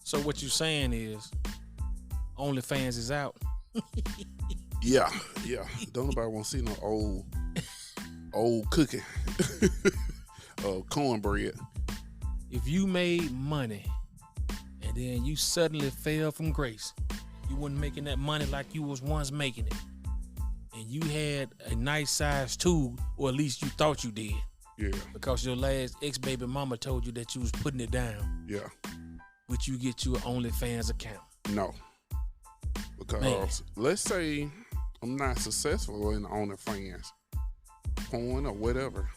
So what you saying is, OnlyFans is out. Yeah. Don't nobody want to see no old cooking, cornbread. If you made money and then you suddenly fell from grace, you weren't making that money like you was once making it, and you had a nice size tube, or at least you thought you did. Yeah. Because your last ex-baby mama told you that you was putting it down. Yeah. Would you get you an OnlyFans account? No. Because let's say I'm not successful in OnlyFans, porn or whatever.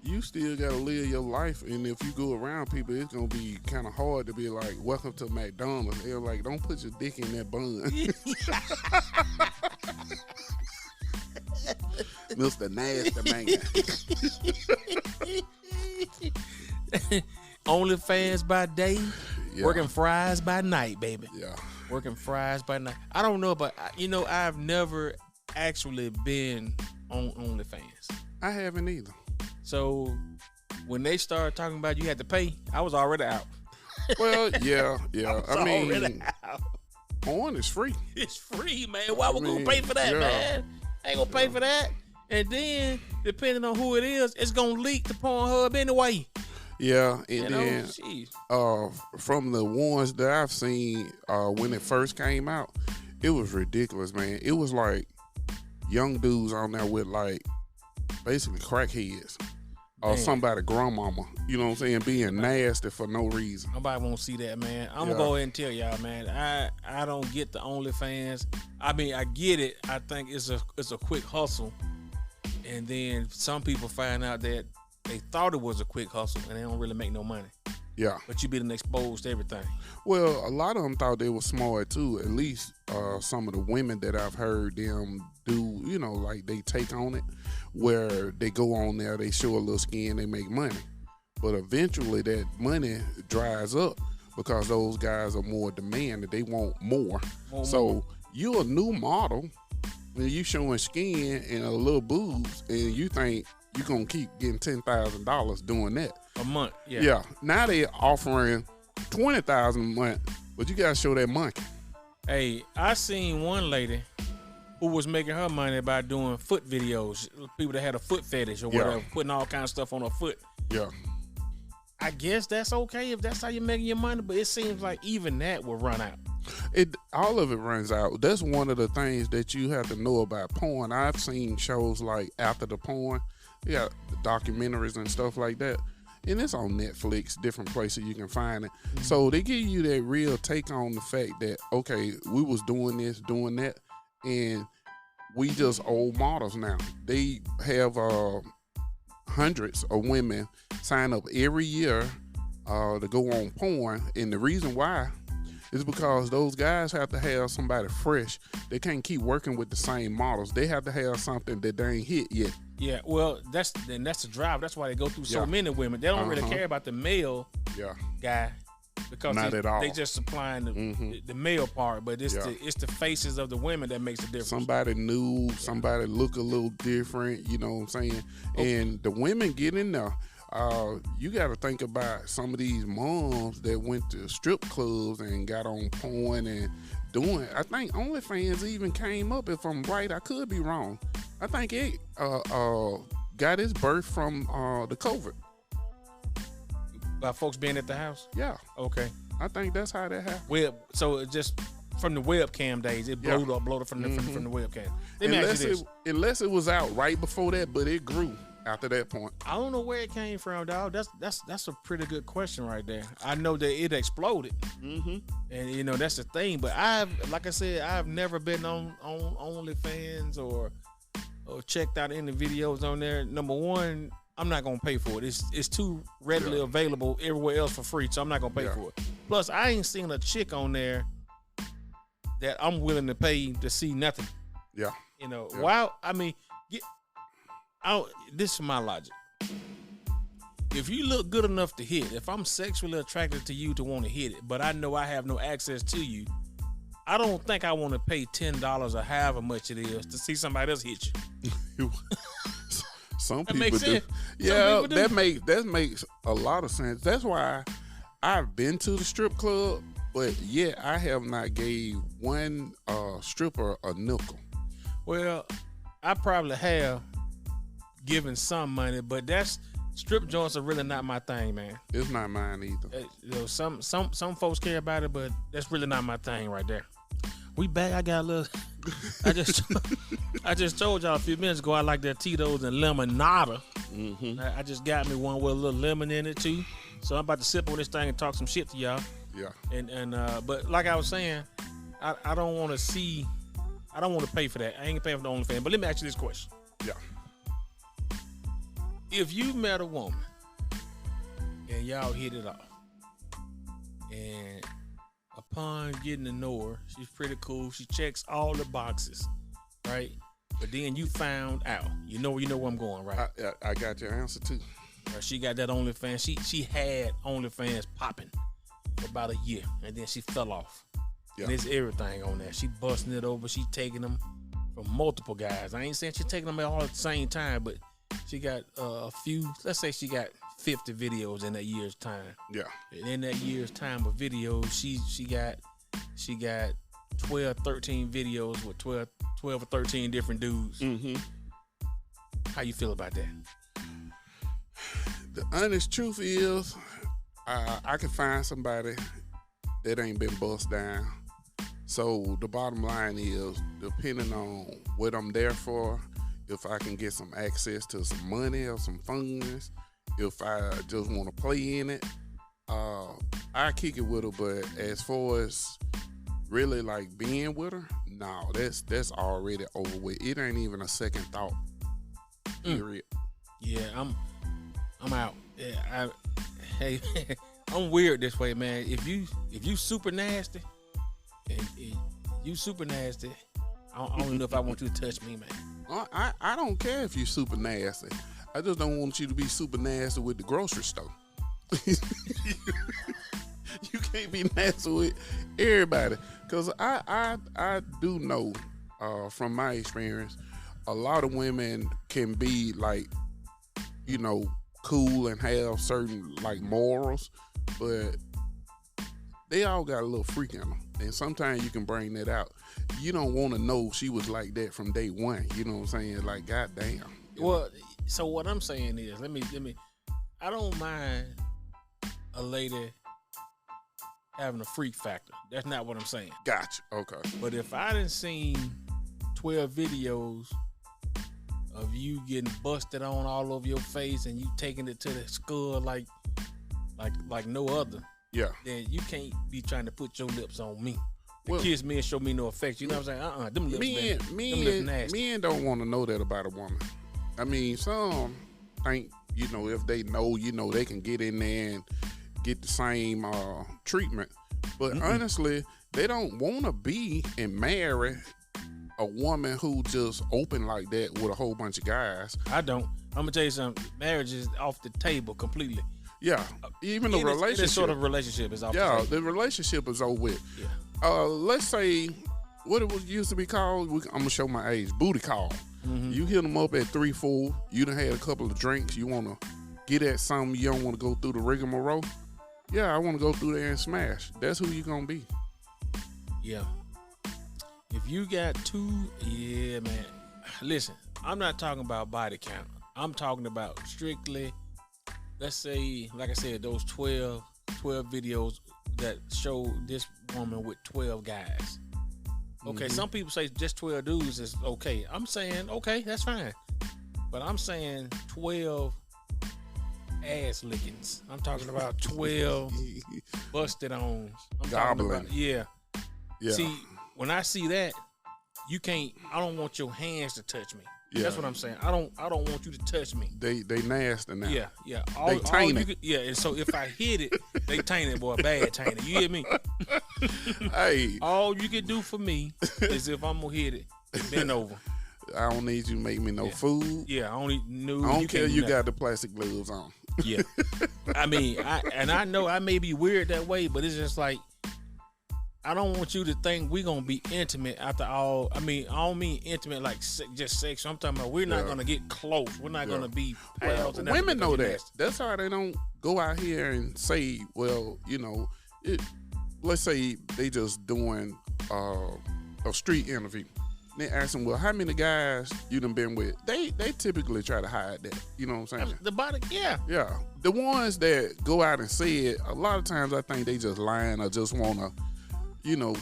You still gotta live your life, and if you go around people, it's gonna be kind of hard to be like, "Welcome to McDonald's." They're like, "Don't put your dick in that bun." Mr. Nasty Man. OnlyFans by day, working fries by night, baby. Yeah. Working fries by night. I don't know, but I've never actually been on OnlyFans. I haven't either. So when they started talking about you had to pay, I was already out. Well, yeah. I mean, already out. porn is free. It's free, man. Why we gonna pay for that, man? Ain't gonna pay for that. And then, depending on who it is, it's gonna leak to Pornhub anyway. Yeah, and then from the ones that I've seen when it first came out, it was ridiculous, man. It was like young dudes on there with like basically crackheads or somebody grandmama, you know what I'm saying, being nasty for no reason. Nobody won't see that, man. I'm gonna go ahead and tell y'all, man. I don't get the OnlyFans. I mean, I get it. I think it's a quick hustle, and then some people find out that they thought it was a quick hustle and they don't really make no money. Yeah. But you being exposed to everything. Well, a lot of them thought they were smart too. At least some of the women that I've heard them do, like they take on it, where they go on there, they show a little skin, they make money. But eventually that money dries up because those guys are more demanding. They want more. So you're a new model and you showing skin and a little boobs, and you think you're going to keep getting $10,000 doing that. A month, yeah. Yeah. Now they offering $20,000 a month, but you got to show that monkey. Hey, I seen one lady who was making her money by doing foot videos. People that had a foot fetish or whatever, putting all kinds of stuff on her foot. Yeah. I guess that's okay if that's how you're making your money, but it seems like even that will run out. All of it runs out. That's one of the things that you have to know about porn. I've seen shows like After the Porn. Yeah, documentaries and stuff like that. And it's on Netflix, different places you can find it. Mm-hmm. So they give you that real take on the fact that, okay, we was doing this, doing that, and we just old models now. They have hundreds of women sign up every year to go on porn. And the reason why is because those guys have to have somebody fresh. They can't keep working with the same models. They have to have something that they ain't hit yet. Yeah, well, that's the drive. That's why they go through so many women. They don't really care about the male guy because they just supplying the male part, but it's the faces of the women that makes the difference. Somebody new, somebody look a little different, you know what I'm saying? Okay. And the women get in there. You got to think about some of these moms that went to strip clubs and got on porn and doing. I think OnlyFans even came up. If I'm right, I could be wrong. I think it got its birth from the COVID. By folks being at the house? Yeah. Okay. I think that's how that happened. Well, so it just from the webcam days, it blowed up from the webcam. Unless it was out right before that, but it grew after that point. I don't know where it came from, dog. That's a pretty good question right there. I know that it exploded, and that's the thing. But like I said, I've never been on OnlyFans or checked out any videos on there. Number one, I'm not gonna pay for it. It's too readily available everywhere else for free, so I'm not gonna pay for it. Plus, I ain't seen a chick on there that I'm willing to pay to see nothing. Yeah. Wow. I mean, this is my logic. If you look good enough to hit, if I'm sexually attracted to you to want to hit it, but I know I have no access to you, I don't think I want to pay $10 or however much it is to see somebody else hit you. Some people do. Yeah, that makes a lot of sense. That's why I've been to the strip club But yeah, I have not gave one stripper a nickel. Well, I probably have given some money, but strip joints are really not my thing, man. It's not mine either. You know, some folks care about it, but that's really not my thing right there. We back. I got a little. I just told y'all a few minutes ago I like that Tito's and Lemonada. Mm-hmm. I just got me one with a little lemon in it too. So I'm about to sip on this thing and talk some shit to y'all. Yeah. And but like I was saying, I don't want to see. I don't want to pay for that. I ain't gonna pay for the OnlyFans. But let me ask you this question. Yeah. If you met a woman and y'all hit it off, and upon getting to know her, she's pretty cool. She checks all the boxes, right? But then you found out. You know where I'm going, right? I got your answer too. She got that OnlyFans. She had OnlyFans popping for about a year, and then she fell off. Yeah. And there's everything on there. She busting it over. She taking them from multiple guys. I ain't saying she taking them all at the same time, but she got a few. Let's say she got 50 videos in that year's time. Yeah. And in that year's time of videos, she got 12, 13 videos with 12 or 13 different dudes. Mm-hmm. How you feel about that? The honest truth is, I can find somebody that ain't been bust down. So the bottom line is, depending on what I'm there for, if I can get some access to some money or some funds, if I just want to play in it, I kick it with her. But as far as really like being with her, no, that's already over with. It ain't even a second thought. Period. Yeah, I'm out. Yeah, hey, I'm weird this way, man. If you super nasty, and you super nasty, I don't know if I want you to touch me, man. I don't care if you super nasty. I just don't want you to be super nasty with the grocery store. You can't be nasty with everybody, because I do know from my experience, a lot of women can be like, you know, cool and have certain like morals, but they all got a little freak in them, and sometimes you can bring that out. You don't want to know she was like that from day one. You know what I'm saying? Like, goddamn. Well, so what I'm saying is, let me. I don't mind a lady having a freak factor. That's not what I'm saying. Gotcha. Okay. But if I done seen 12 videos of you getting busted on all over your face and you taking it to the skull like no other, yeah, then you can't be trying to put your lips on me. Kiss me and show me no affection. You know what I'm saying? Them lips, them lips nasty. Men don't want to know that about a woman. I mean, some think, you know, if they know, you know, they can get in there and get the same treatment. But honestly, they don't want to be and marry a woman who just open like that with a whole bunch of guys. I don't. I'm gonna tell you something. Marriage is off the table completely. Yeah, even the relationship. This sort of relationship is off the table. Yeah, the relationship is over with. Yeah. Let's say what it was used to be called. I'm gonna show my age. Booty call. Mm-hmm. You hit them up at 3, 4. You done had a couple of drinks. You wanna get at something. You don't want to go through the rigmarole. Yeah, I want to go through there and smash. That's who you gonna be. Yeah. If you got two, yeah, man. Listen, I'm not talking about body count. I'm talking about strictly, let's say, like I said, those 12 videos that show this woman with 12 guys. Okay, some people say just 12 dudes is okay. I'm saying, okay, that's fine. But I'm saying 12 ass lickings. I'm talking about 12 busted ons. I'm talking about, yeah. See, when I see that, I don't want your hands to touch me. Yeah. That's what I'm saying. I don't want you to touch me. They nasty now. Yeah. They tainted. And so if I hit it, they tainted, boy, bad tainted. You hear me? Hey. All you can do for me is if I'm gonna hit it, bend over. I don't need you to make me no food. Yeah, I don't care you got the plastic gloves on. Yeah. I mean, I know I may be weird that way, but it's just like, I don't want you to think we're going to be intimate after all. I mean, I don't mean intimate like just sex. I'm talking about we're not going to get close. We're not going to be pals. Well, women know that. That's why they don't go out here and say, well, you know, let's say they just doing a street interview. They ask them, well, how many guys you done been with? They typically try to hide that. You know what I'm saying? The body, yeah. Yeah. The ones that go out and say it, a lot of times I think they just lying or just want to,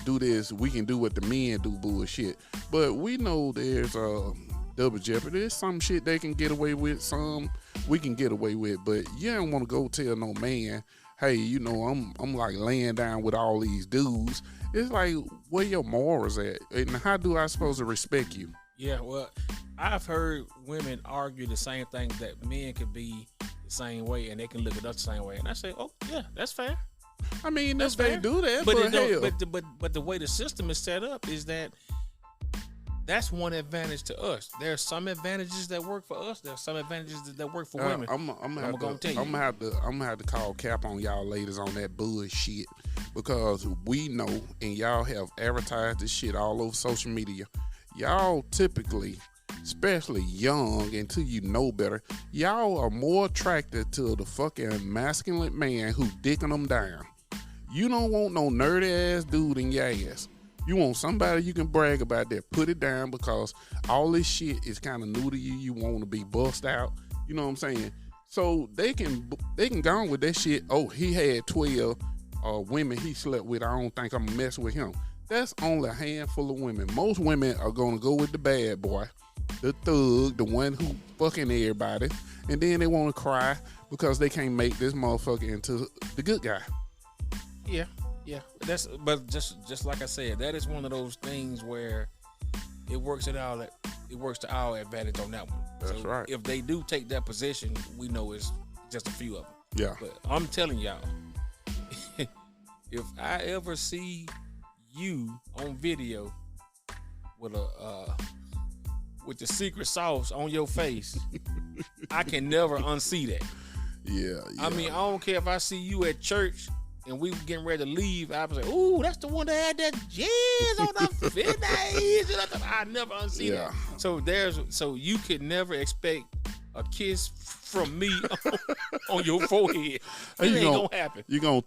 do this. We can do what the men do bullshit. But we know there's double jeopardy. There's some shit they can get away with, some we can get away with. But you don't want to go tell no man, hey, I'm like laying down with all these dudes. It's like, where your morals at? And how do I supposed to respect you? Yeah, well, I've heard women argue the same thing, that men could be the same way and they can look at us the same way. And I say, oh, yeah, that's fair. I mean, that's if they fair. do that, but the way the system is set up is that's one advantage to us. There are some advantages that work for us. There are some advantages that work for women. I'm gonna have to call cap on y'all ladies on that bullshit, because we know, and y'all have advertised this shit all over social media. Y'all typically, especially young, until you know better, y'all are more attracted to the fucking masculine man who dicking them down. You don't want no nerdy ass dude in your ass. You want somebody you can brag about that put it down, because all this shit is kind of new to you. You want to be bust out. You know what I'm saying? So they can go on with that shit. Oh, he had 12 women he slept with. I don't think I'm going to mess with him. That's only a handful of women. Most women are going to go with the bad boy, the thug, the one who fucking everybody. And then they want to cry because they can't make this motherfucker into the good guy. Yeah. Yeah, but just like I said, that is one of those things where it works to our advantage on that one. That's right. If they do take that position, we know it's just a few of them. Yeah. But I'm telling y'all, if I ever see you on video with the secret sauce on your face, I can never unsee that. Yeah. I mean, I don't care if I see you at church and we getting ready to leave, I was like, ooh, that's the one that had that jizz on the fitness. I never unsee that. So you could never expect a kiss from me on your forehead. It ain't gonna happen. You gonna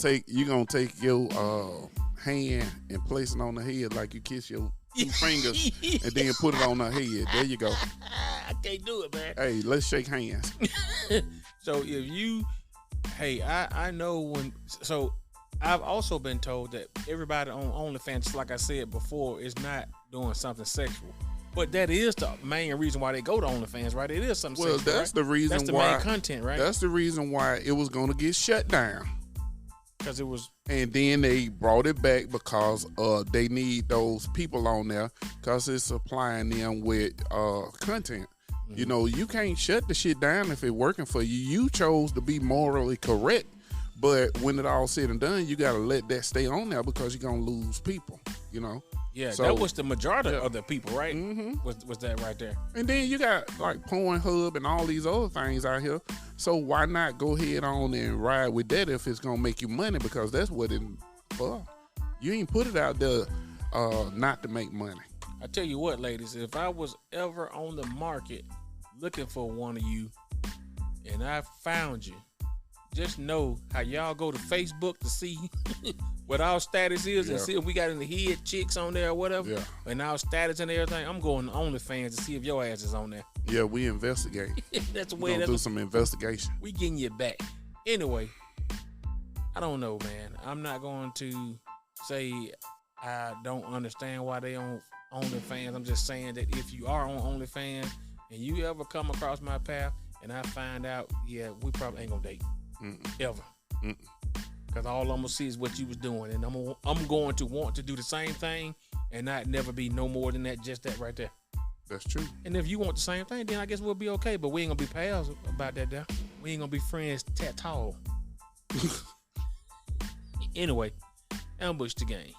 take your hand and place it on the head like you kiss your two fingers, and then put it on her head. There you go. I can't do it, man. Hey, let's shake hands. So if you, I know when. So I've also been told that everybody on OnlyFans, just like I said before, is not doing something sexual. But that is the main reason why they go to OnlyFans, right? It is something sexual. Well, that's the reason why. That's the main content, right? That's the reason why it was going to get shut down. Because it was. And then they brought it back because they need those people on there, because it's supplying them with content. Mm-hmm. You know, you can't shut the shit down if it's working for you. You chose to be morally correct. But when it all said and done, you got to let that stay on there, because you're going to lose people, you know? Yeah, so, that was the majority of the people, right? Mm-hmm. Was that right there? And then you got like Pornhub and all these other things out here. So why not go ahead on and ride with that if it's going to make you money? Because that's what it's for. You ain't put it out there not to make money. I tell you what, ladies, if I was ever on the market looking for one of you and I found you, just know how y'all go to Facebook to see what our status is and see if we got any head chicks on there or whatever. Yeah. And our status and everything. I'm going to OnlyFans to see if your ass is on there. Yeah, we investigate. That's the way. We're going to do some investigation. We getting you back. Anyway, I don't know, man. I'm not going to say I don't understand why they on OnlyFans. I'm just saying that if you are on OnlyFans and you ever come across my path and I find out, yeah, we probably ain't going to date. Ever. Because all I'm gonna see is what you was doing, and I'm going to want to do the same thing and not never be no more than that, just that right there. That's true. And if you want the same thing, then I guess we'll be okay, but we ain't gonna be pals about that there. We ain't gonna be friends that tall. Anyway, ambush the game.